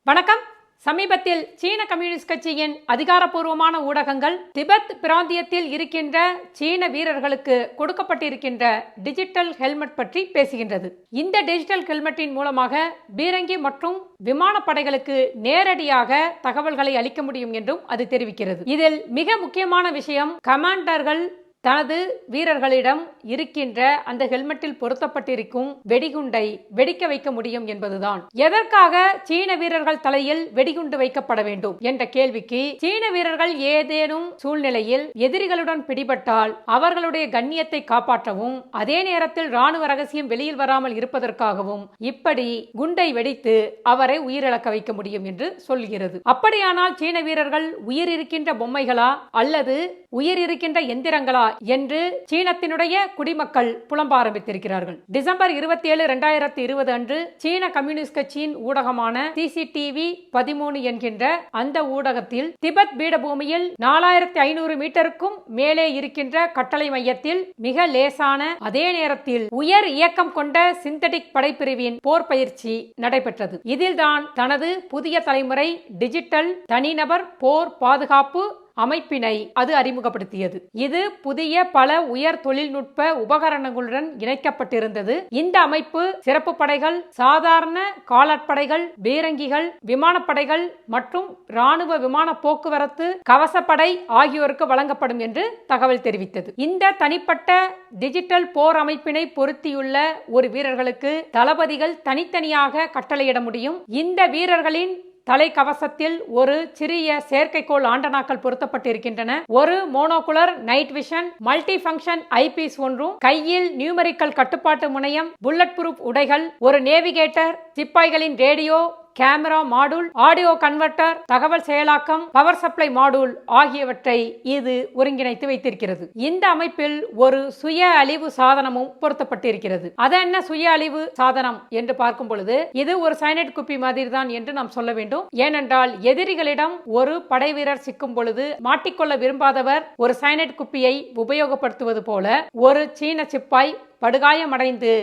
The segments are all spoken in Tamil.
வணக்கம். சமீபத்தில் சீன கம்யூனிஸ்ட் கட்சியின் அதிகாரப்பூர்வமான ஊடகங்கள் திபெத் பிராந்தியத்தில் இருக்கின்ற சீன வீரர்களுக்கு கொடுக்கப்பட்டிருக்கின்ற டிஜிட்டல் ஹெல்மெட் பற்றி பேசுகின்றது. இந்த டிஜிட்டல் ஹெல்மெட்டின் மூலமாக பீரங்கி மற்றும் விமானப்படைகளுக்கு நேரடியாக தகவல்களை அளிக்க முடியும் என்றும் அது தெரிவிக்கிறது. இதில் மிக முக்கியமான விஷயம், கமாண்டர்கள் தனது வீரர்களிடம் இருக்கின்ற அந்த ஹெல்மெட்டில் பொருத்தப்பட்டிருக்கும் வெடிகுண்டை வெடிக்க வைக்க முடியும் என்பதுதான். எதற்காக சீன வீரர்கள் தலையில் வெடிகுண்டு வைக்கப்பட வேண்டும் என்ற கேள்விக்கு, சீன வீரர்கள் ஏதேனும் சூழ்நிலையில் எதிரிகளுடன் பிடிபட்டால் அவர்களுடைய கண்ணியத்தை காப்பாற்றவும், அதே நேரத்தில் ராணுவ ரகசியம் வெளியில் வராமல் இருப்பதற்காகவும் இப்படி குண்டை வெடித்து அவரை உயிரிழக்க வைக்க முடியும் என்று சொல்கிறது. அப்படியானால் சீன வீரர்கள் உயிர் இருக்கின்ற பொம்மைகளா அல்லது உயிர் இருக்கின்ற எந்திரங்களா என்று சீனத்தினுடைய குடிமக்கள் புலம்ப ஆரம்பித்திருக்கிறார்கள். டிசம்பர் 27, 2020 அன்று சீன கம்யூனிஸ்ட் கட்சியின் ஊடகமான CCTV 13 என்கின்ற அந்த ஊடகத்தில் திபெத் பீடபூமியில் 4500 மீட்டருக்கும் மேலே இருக்கின்ற கட்டளை மையத்தில் மிக லேசான, அதே நேரத்தில் உயர் இயக்கம் கொண்ட சிந்தடிக் படைப்பிரிவின் போர் பயிற்சி நடைபெற்றது. இதில்தான் தனது புதிய தலைமுறை டிஜிட்டல் தனிநபர் போர் பாதுகாப்பு அமைப்பினை அது அறிமுகப்படுத்தியது. இது புதிய பல உயர் தொழில்நுட்ப உபகரணங்களுடன் இணைக்கப்பட்டிருந்தது. இந்த அமைப்பு சிறப்பு படைகள், சாதாரண காலாட்படைகள், பீரங்கிகள், விமானப்படைகள் மற்றும் ராணுவ விமான போக்குவரத்து, கவசப்படை ஆகியோருக்கு வழங்கப்படும் என்று தகவல் தெரிவித்தது. இந்த தனிப்பட்ட டிஜிட்டல் போர் அமைப்பினை பொருத்தியுள்ள ஒரு வீரர்களுக்கு தளபதிகள் தனித்தனியாக கட்டளையிட முடியும். இந்த வீரர்களின் தலைக்கவசத்தில் ஒரு சிறிய செயற்கைக்கோள் ஆண்டனாக்கள் பொருத்தப்பட்டிருக்கின்றன. ஒரு monocular night vision multi function eyepiece ஒன்றும், கையில் நியூமெரிக்கல் கட்டுப்பாட்டு முனையம், புல்லட் ப்ரூஃப் உடைகள், ஒரு நேவிகேட்டர், சிப்பாய்களின் radio, camera module, audio converter, தகவல் செயலாக்கம், பவர் சப்ளை மாடூல் ஆகியவற்றை இது ஒருங்கிணைத்து வைத்திருக்கிறது. இந்த அமைப்பில் ஒரு சுய அழிவு சாதனமும் பொருத்தப்பட்டிருக்கிறது. அது என்ன சுய அழிவு சாதனம் என்று பார்க்கும் பொழுது, இது ஒரு சைனைட் குப்பி மாதிரி தான் என்று நாம் சொல்ல வேண்டும். ஏனென்றால் எதிரிகளிடம் ஒரு படை வீரர் சிக்கும் பொழுது மாட்டிக்கொள்ள விரும்பாதவர் ஒரு சைனைட் குப்பியை உபயோகப்படுத்துவது போல, ஒரு சீன சிப்பாய் படுகாயமடைந்து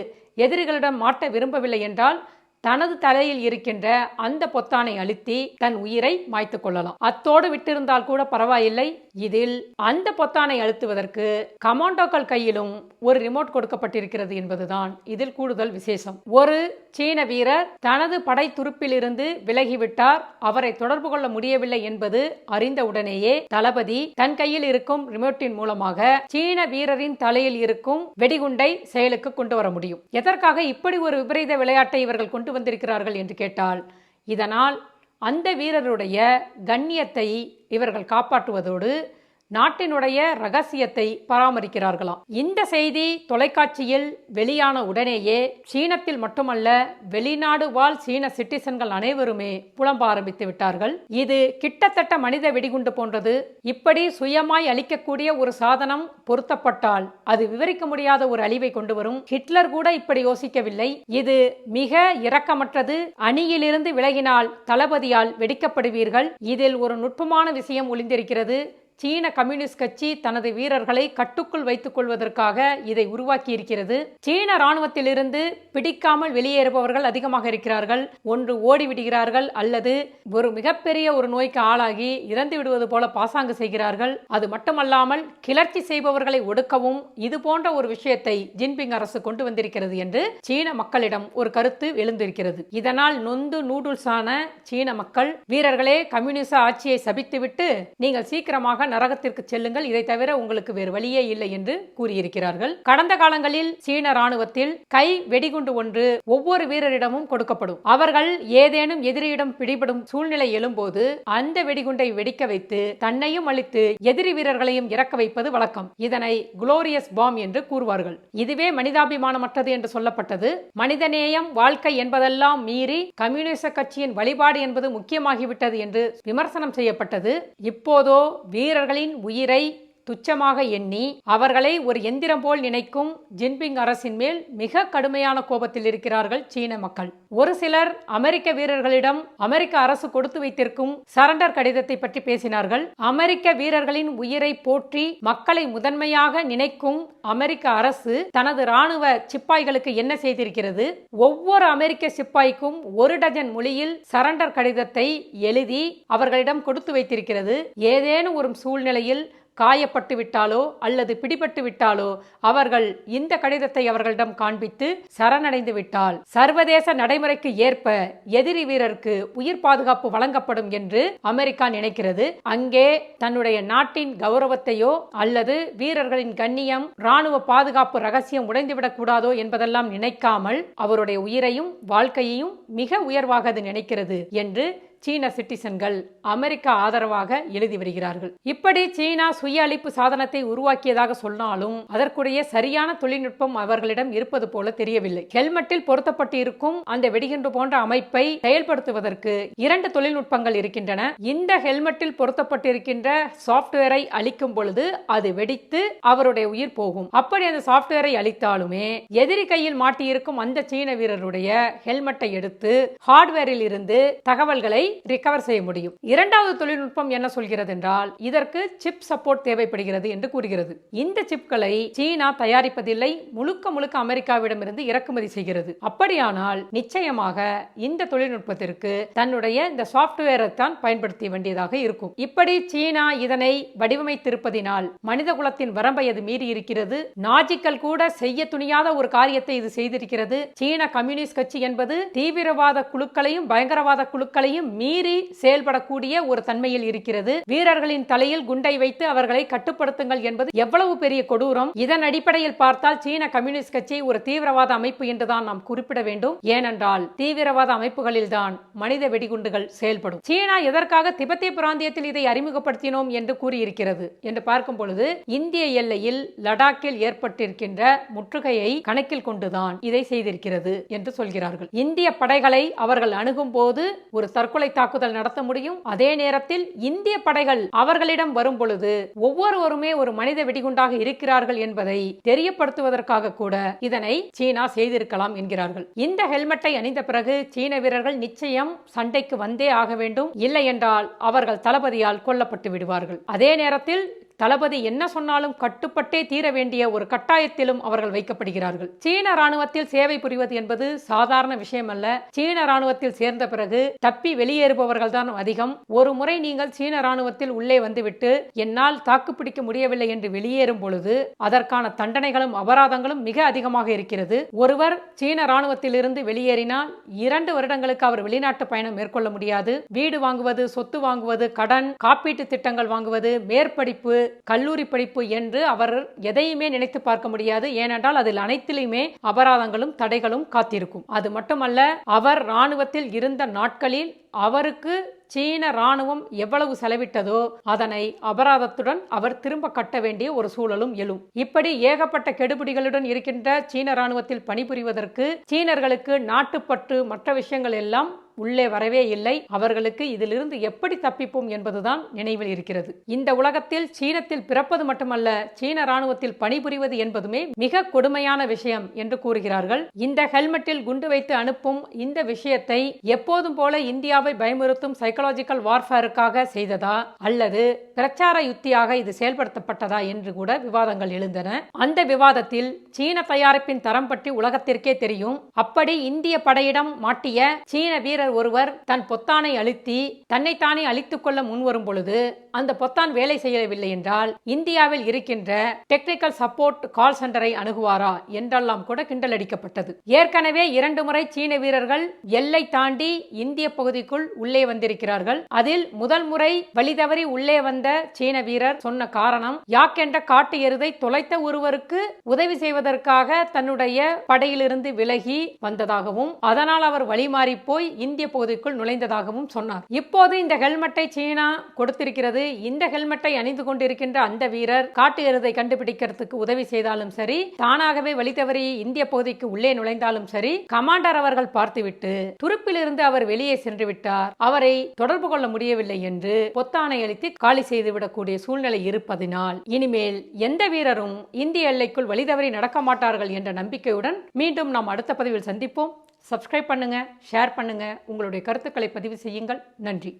எதிரிகளிடம் மாட்ட விரும்பவில்லை என்றால் தனது தலையில் இருக்கின்ற அந்த பொத்தானை அழுத்தி தன் உயிரை மாய்த்து கொள்ளலாம். அத்தோடு விட்டிருந்தால் கூட பரவாயில்லை. இதில் அந்த பொத்தானை அழுத்துவதற்கு கமாண்டோக்கள் கையிலும் ஒரு ரிமோட் கொடுக்கப்பட்டிருக்கிறது என்பதுதான் இதில் கூடுதல் விசேஷம். ஒரு சீன வீரர் தனது படை துருப்பிலிருந்து விலகிவிட்டார், அவரை தொடர்பு கொள்ள முடியவில்லை என்பது அறிந்தவுடனேயே தளபதி தன் கையில் இருக்கும் ரிமோட்டின் மூலமாக சீன வீரரின் தலையில் இருக்கும் வெடிகுண்டை செயலுக்கு கொண்டு வர முடியும். எதற்காக இப்படி ஒரு விபரீத விளையாட்டை இவர்கள் கொண்டு வந்திருக்கிறார்கள் என்று கேட்டால், இதனால் அந்த வீரருடைய கண்ணியத்தை இவர்கள் காப்பாற்றுவதோடு நாட்டினுடைய ரகசியத்தை பராமரிக்கிறார்களாம். இந்த செய்தி தொலைக்காட்சியில் வெளியான உடனேயே சீனத்தில் மட்டுமல்ல, வெளிநாடு வாழ் சீன சிட்டிசன்கள் அனைவருமே புலம்ப ஆரம்பித்து விட்டார்கள். இது கிட்டத்தட்ட மனித வெடிகுண்டு போன்றது. இப்படி சுயமாய் அழிக்கக்கூடிய ஒரு சாதனம் பொருத்தப்பட்டால் அது விவரிக்க முடியாத ஒரு அழிவை கொண்டு வரும். ஹிட்லர் கூட இப்படி யோசிக்கவில்லை. இது மிக இரக்கமற்றது. அணியிலிருந்து விலகினால் தளபதியால் வெடிக்கப்படுவீர்கள். இதில் ஒரு நுட்பமான விஷயம் ஒளிந்திருக்கிறது. சீன கம்யூனிஸ்ட் கட்சி தனது வீரர்களை கட்டுக்குள் வைத்துக் கொள்வதற்காக இதை உருவாக்கி இருக்கிறது. சீன ராணுவத்திலிருந்து பிடிக்காமல் வெளியேறுபவர்கள் அதிகமாக இருக்கிறார்கள். ஒன்று ஓடிவிடுகிறார்கள், அல்லது ஒரு மிகப்பெரிய ஒரு நோய்க்கு ஆளாகி இறந்து விடுவது போல பாசாங்கு செய்கிறார்கள். அது மட்டுமல்லாமல் கிளர்ச்சி செய்பவர்களை ஒடுக்கவும் இது போன்ற ஒரு விஷயத்தை ஜின்பிங் அரசு கொண்டு வந்திருக்கிறது என்று சீன மக்களிடம் ஒரு கருத்து எழுந்திருக்கிறது. இதனால் நொந்து நூடுல்ஸான சீன மக்கள், வீரர்களே கம்யூனிச ஆட்சியை சபித்துவிட்டு நீங்கள் சீக்கிரமாக நரகத்திற்கு செல்லுங்கள், இதை தவிர உங்களுக்கு வேறு வழியே இல்லை என்று கூறியிருக்கிறார்கள். கடந்த காலங்களில் சீன ராணுவத்தில் கை வெடிகுண்டு ஒன்று ஒவ்வொரு வீரரிடமும் கொடுக்கப்படும். அவர்கள் ஏதேனும் எதிரியிடம் பிடிபடும் சூழ்நிலை எழும்போது அந்த வெடிகுண்டை வெடிக்க வைத்து தன்னையும் அழித்து எதிரி வீரர்களையும் இறக்க வைப்பது வழக்கம். இதனை குளோரியஸ் பாம் என்று கூறுவார்கள். இதுவே மனிதாபிமானமற்றது என்று சொல்லப்பட்டது. மனிதநேயம், வாழ்க்கை என்பதெல்லாம் மீறி கம்யூனிச கட்சியின் வழிபாடு என்பது முக்கியமாகிவிட்டது என்று விமர்சனம் செய்யப்பட்டது. இப்போதோ வீரர்களின் உயிரை துச்சமாக எண்ணி அவர்களை ஒரு எந்திரம் போல் நினைக்கும் ஜின்பிங் அரசின் மேல் மிக கடுமையான கோபத்தில் இருக்கிறார்கள் சீன மக்கள். ஒரு சிலர் அமெரிக்க வீரர்களிடம் அமெரிக்க அரசு கொடுத்து வைத்திருக்கும் சரண்டர் கடிதத்தை பற்றி பேசினார்கள். அமெரிக்க வீரர்களின் உயிரை போற்றி மக்களை முதன்மையாக நினைக்கும் அமெரிக்க அரசு தனது ராணுவ சிப்பாய்களுக்கு என்ன செய்திருக்கிறது? ஒவ்வொரு அமெரிக்க சிப்பாய்க்கும் 1 டஜன் மொழியில் சரண்டர் கடிதத்தை எழுதி அவர்களிடம் கொடுத்து வைத்திருக்கிறது. ஏதேனும் ஒரு சூழ்நிலையில் காயப்பட்டு விட்டாலோ அல்லது பிடிபட்டு விட்டாலோ அவர்கள் இந்த கடிதத்தை அவர்களிடம் காண்பித்து சரணடைந்து விட்டால் சர்வதேச நடைமுறைக்கு ஏற்ப எதிரி வீரருக்கு உயிர் பாதுகாப்பு வழங்கப்படும் என்று அமெரிக்கா நினைக்கிறது. அங்கே தன்னுடைய நாட்டின் கௌரவத்தையோ அல்லது வீரர்களின் கண்ணியம், ராணுவ பாதுகாப்பு ரகசியம் உடைந்துவிடக் கூடாதோ என்பதெல்லாம் நினைக்காமல் அவருடைய உயிரையும் வாழ்க்கையையும் மிக உயர்வாக அது நினைக்கிறது என்று சீன சிட்டிசன்கள் அமெரிக்கா ஆதரவாக எழுதி வருகிறார்கள். இப்படி சீனா சுய அழிப்பு சாதனத்தை உருவாக்கியதாக சொன்னாலும் அதற்குரிய சரியான தொழில்நுட்பம் அவர்களிடம் இருப்பது போல தெரியவில்லை. ஹெல்மெட்டில் பொருத்தப்பட்டு இருக்கும் அந்த வெடிகுண்டு போன்ற அமைப்பை செயல்படுத்துவதற்கு 2 தொழில்நுட்பங்கள் இருக்கின்றன. இந்த ஹெல்மெட்டில் பொருத்தப்பட்டிருக்கின்ற சாப்ட்வேரை அழிக்கும் பொழுது அது வெடித்து அவருடைய உயிர் போகும். அப்படி அந்த சாப்ட்வேரை அழித்தாலுமே எதிரி கையில் மாட்டியிருக்கும் அந்த சீன வீரருடைய ஹெல்மெட்டை எடுத்து ஹார்ட்வேரில் இருந்து தகவல்களை ரிகவர் செய்ய முடியும். 2வது தொழில்நுட்பம் என்ன சொல்கிறது என்றால் இதற்கு சிப் சப்போர்ட் தேவைப்படுகிறது என்று கூறுகிறது. இந்த சிப்களை சீனா தயாரிப்பதில்லை, முழுக்க அமெரிக்காவிடமிருந்து இறக்குமதி செய்கிறது. அப்படியானால் நிச்சயமாக இந்த தொழில்நுட்பத்திற்கு தன்னுடைய இந்த சாப்ட்வேரை தான் பயன்படுத்த வேண்டியதாக இருக்கும். இப்படி சீனா இதனை வடிவமைத்திருப்பதினால் மனித குலத்தின் வரம்பை அது மீறி இருக்கிறது. நாஜிக்கள் கூட செய்ய துணியாத ஒரு காரியத்தை இது செய்திருக்கிறது. சீன கம்யூனிஸ்ட் கட்சி என்பது தீவிரவாத குழுக்களையும் பயங்கரவாத குழுக்களையும் மீறி செயல்படக்கூடிய ஒரு தன்மையில் இருக்கிறது. வீரர்களின் தலையில் குண்டை வைத்து அவர்களை கட்டுப்படுத்துங்கள் என்பது எவ்வளவு பெரிய கொடூரம். இதன் அடிப்படையில் பார்த்தால் சீன கம்யூனிஸ்ட் கட்சி ஒரு தீவிரவாத அமைப்பு என்றுதான் நாம் குறிப்பிட வேண்டும். ஏனென்றால் தீவிரவாத அமைப்புகளில் தான் மனித வெடிகுண்டுகள் செயல்படும். சீனா எதற்காக திபெத்திய பிராந்தியத்தில் இதை அறிமுகப்படுத்தினோம் என்று கூறியிருக்கிறது என்று பார்க்கும் பொழுது இந்திய எல்லையில் லடாக்கில் ஏற்பட்டிருக்கின்ற முற்றுகையை கணக்கில் கொண்டுதான் இதை செய்திருக்கிறது என்று சொல்கிறார்கள். இந்திய படைகளை அவர்கள் அணுகும் போது ஒரு தற்கொலை தாக்குதல் நடத்த முடியும். அதே நேரத்தில் இந்திய படைகள் அவர்களிடம் வரும் பொழுது ஒவ்வொருவருமே ஒரு மனித வெடிகுண்டாக இருக்கிறார்கள் என்பதை தெரியப்படுத்துவதற்காக கூட இதனை சீனா செய்திருக்கலாம் என்கிறார்கள். இந்த ஹெல்மெட்டை அணிந்த பிறகு சீன வீரர்கள் நிச்சயம் சண்டைக்கு வந்தே ஆக வேண்டும். இல்லை என்றால் அவர்கள் தளபதியால் கொல்லப்பட்டு விடுவார்கள். அதே நேரத்தில் தளபதி என்ன சொன்னாலும் கட்டுப்பட்டே தீர வேண்டிய ஒரு கட்டாயத்திலும் அவர்கள் வைக்கப்படுகிறார்கள். சீன ராணுவத்தில் சேவை புரிவது என்பது சாதாரண விஷயம் அல்ல. சீன ராணுவத்தில் சேர்ந்த பிறகு தப்பி வெளியேறுபவர்கள் தான் அதிகம். ஒரு முறை நீங்கள் சீன ராணுவத்தில் உள்ளே வந்துவிட்டு என்னால் தாக்குப்பிடிக்க முடியவில்லை என்று வெளியேறும் பொழுது அதற்கான தண்டனைகளும் அபராதங்களும் மிக அதிகமாக இருக்கிறது. ஒருவர் சீன ராணுவத்தில் இருந்து வெளியேறினால் 2 வருடங்களுக்கு அவர் வெளிநாட்டு பயணம் மேற்கொள்ள முடியாது. வீடு வாங்குவது, சொத்து வாங்குவது, கடன், காப்பீட்டு திட்டங்கள் வாங்குவது, மேற்படிப்பு, கல்லூரி படிப்பு என்று அவர் எதையுமே நினைத்து பார்க்க முடியாது. ஏனென்றால் அதில் அனைத்திலுமே அபராதங்களும் தடைகளும் காத்திருக்கும். அது மட்டுமல்ல, அவர் ராணுவத்தில் இருந்த நாட்களில் அவருக்கு சீன ராணுவம் எவ்வளவு செலவிட்டதோ அதனை அபராதத்துடன் அவர் திரும்ப கட்ட வேண்டிய ஒரு சூழலும் எழும். இப்படி ஏகப்பட்ட கெடுபிடிகளுடன் இருக்கின்ற சீன ராணுவத்தில் பணிபுரிவதற்கு சீனர்களுக்கு நாட்டுப்பற்று மற்ற விஷயங்கள் எல்லாம் உள்ளே வரவே இல்லை. அவர்களுக்கு இதிலிருந்து எப்படி தப்பிப்போம் என்பதுதான் நினைவில் இருக்கிறது. இந்த உலகத்தில் சீனத்தில் பிறப்பது மட்டுமல்ல, சீன ராணுவத்தில் பணிபுரிவது என்பதுமே மிக கொடுமையான விஷயம் என்று கூறுகிறார்கள். இந்த ஹெல்மெட்டில் குண்டு வைத்து அனுப்பும் இந்த விஷயத்தை எப்போதும் போல இந்தியாவை பயமுறுத்தும் சைக்கலாஜிக்கல் வார்ஃபேருக்காக செய்ததா அல்லது பிரச்சார யுத்தியாக இது செயல்படுத்தப்பட்டதா என்று கூட விவாதங்கள் எழுந்தன. அந்த விவாதத்தில் சீன தயாரிப்பின் தரம் பற்றி உலகத்திற்கே தெரியும். அப்படி இந்திய படையிடம் மாட்டிய சீன வீரர் ஒருவர் தன் பொத்தானை அழுத்தி தன்னைத்தானே அழித்துக் கொள்ள முன்வரும் பொழுது அந்த பொத்தான் வேலை செய்யவில்லை என்றால் இந்தியாவில் இருக்கின்ற டெக்னிக்கல் சப்போர்ட் கால் சென்டரை அணுகுவாரா என்றெல்லாம் கூட கிண்டல் அடிக்கப்பட்டது. ஏற்கனவே 2 முறை சீன வீரர்கள் எல்லை தாண்டி இந்திய பகுதிக்குள் உள்ளே வந்திருக்கிறார்கள். அதில் முதல் முறை வழி தவறி உள்ளே வந்த சீன வீரர் சொன்ன காரணம் யாக் என்ற காட்டு எருதை தொலைத்த ஒருவருக்கு உதவி செய்வதற்காக தன்னுடைய படையிலிருந்து விலகி வந்ததாகவும் அதனால் அவர் வழிமாறி போய் இந்திய பகுதிக்குள் நுழைந்ததாகவும் சொன்னார். இப்போது இந்த ஹெல்மெட்டை சீனா கொடுத்திருக்கிறது. இந்த ஹெல்மெட்டை அணிந்து கொண்டிருக்கின்ற அந்த வீரர் காட்டு எருதை கண்டுபிடிக்கிறதுக்கு உதவி செய்தாலும் சரி, தானாகவே வழி தவறி இந்திய பகுதிக்கு உள்ளே நுழைந்தாலும் சரி, கமாண்டர் அவர்கள் பார்த்துவிட்டு துருப்பிலிருந்து அவர் வெளியே சென்று விட்டார், அவரை தொடர்பு கொள்ள முடியவில்லை என்று பொத்தானை அளித்து காலி செய்துவிடக்கூடிய சூழ்நிலை இருப்பதினால் இனிமேல் எந்த வீரரும் இந்திய எல்லைக்குள் வழிதவறி நடக்க மாட்டார்கள் என்ற நம்பிக்கையுடன் மீண்டும் நாம் அடுத்த பதிவில் சந்திப்போம். சப்ஸ்கிரைப் பண்ணுங்க, ஷேர் பண்ணுங்க, உங்களுடைய கருத்துக்களை பதிவு செய்யுங்கள். நன்றி.